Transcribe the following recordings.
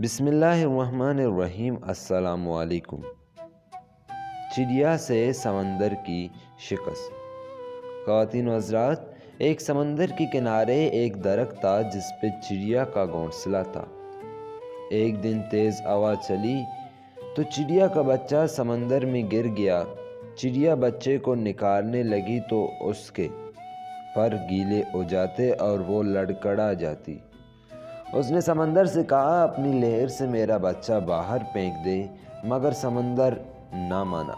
بسم اللہ الرحمن الرحیم۔ السلام علیکم۔ چڑیا سے سمندر کی شکست۔ خواتین و حضرات، ایک سمندر کے کنارے ایک درخت تھا جس پہ چڑیا کا گھونسلہ تھا۔ ایک دن تیز ہوا چلی تو چڑیا کا بچہ سمندر میں گر گیا۔ چڑیا بچے کو نکالنے لگی تو اس کے پر گیلے ہو جاتے اور وہ لڑکھڑا جاتی۔ اس نے سمندر سے کہا، اپنی لہر سے میرا بچہ باہر پھینک دے، مگر سمندر نہ مانا۔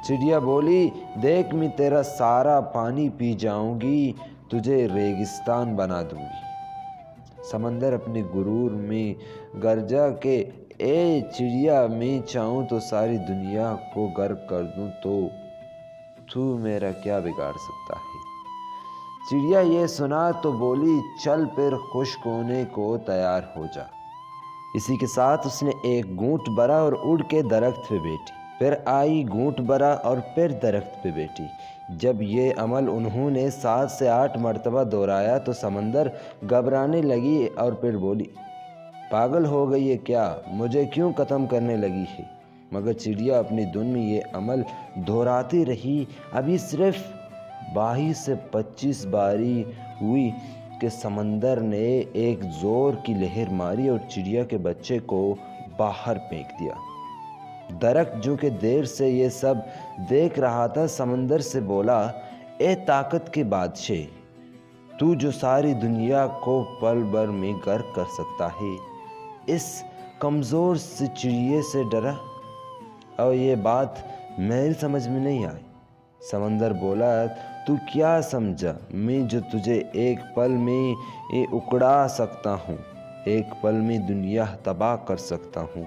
چڑیا بولی، دیکھ میں تیرا سارا پانی پی جاؤں گی، تجھے ریگستان بنا دوں گی۔ سمندر اپنے غرور میں گرجا کہ اے چڑیا، میں چاہوں تو ساری دنیا کو غرق کر دوں تو میرا کیا بگاڑ سکتا ہے؟ چڑیا یہ سنا تو بولی، چل پھر خشک ہونے کو تیار ہو جا۔ اسی کے ساتھ اس نے ایک گھونٹ بھرا اور اڑ کے درخت پہ بیٹھی۔ پھر آئی، گھونٹ بھرا اور پھر درخت پہ بیٹھی۔ جب یہ عمل انہوں نے 7 سے 8 مرتبہ دہرایا تو سمندر گھبرانے لگی اور پھر بولی، پاگل ہو گئی ہے کیا؟ مجھے کیوں ختم کرنے لگی ہے؟ مگر چڑیا اپنی دھن میں یہ عمل دہراتی رہی۔ ابھی صرف 22 سے 25 باری ہوئی کہ سمندر نے ایک زور کی لہر ماری اور چڑیا کے بچے کو باہر پھینک دیا۔ درخت جو کہ دیر سے یہ سب دیکھ رہا تھا سمندر سے بولا، اے طاقت کے بادشاہ، تو جو ساری دنیا کو پل بھر میں غرق کر سکتا ہے، اس کمزور سے چڑیے سے ڈرا؟ اور یہ بات میری سمجھ میں نہیں آئی۔ سمندر بولا، تو کیا سمجھا میں جو تجھے ایک پل میں اکڑا سکتا ہوں، ایک پل میں دنیا تباہ کر سکتا ہوں،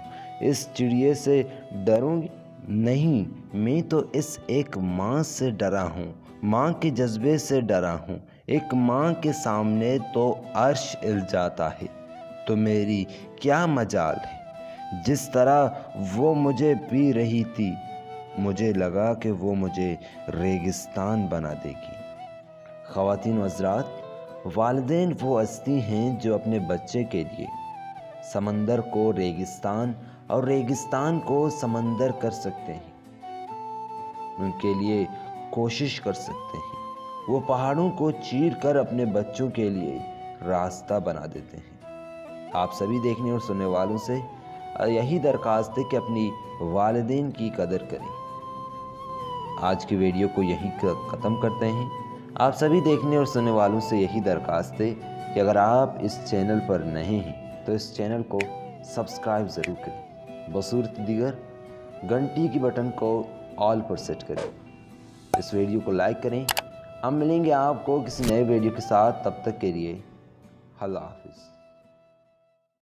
اس چڑیے سے ڈروں گی؟ نہیں، میں تو اس ایک ماں سے ڈرا ہوں، ماں کے جذبے سے ڈرا ہوں۔ ایک ماں کے سامنے تو عرش ہل جاتا ہے، تو میری کیا مجال ہے؟ جس طرح وہ مجھے پی رہی تھی، مجھے لگا کہ وہ مجھے ریگستان بنا دے گی۔ خواتین و حضرات، والدین وہ ہستی ہیں جو اپنے بچے کے لیے سمندر کو ریگستان اور ریگستان کو سمندر کر سکتے ہیں، ان کے لیے کوشش کر سکتے ہیں۔ وہ پہاڑوں کو چیر کر اپنے بچوں کے لیے راستہ بنا دیتے ہیں۔ آپ سبھی دیکھنے اور سننے والوں سے یہی درخواست ہے کہ اپنی والدین کی قدر کریں۔ آج کی ویڈیو کو یہیں ختم کرتے ہیں۔ آپ سبھی دیکھنے اور سننے والوں سے یہی درخواست ہے کہ اگر آپ اس چینل پر نئے ہیں تو اس چینل کو سبسکرائب ضرور کریں، بصورت دیگر گھنٹی کی بٹن کو آل پر سیٹ کریں، اس ویڈیو کو لائک کریں۔ ہم ملیں گے آپ کو کسی نئے ویڈیو کے ساتھ، تب تک کے لیے اللہ حافظ۔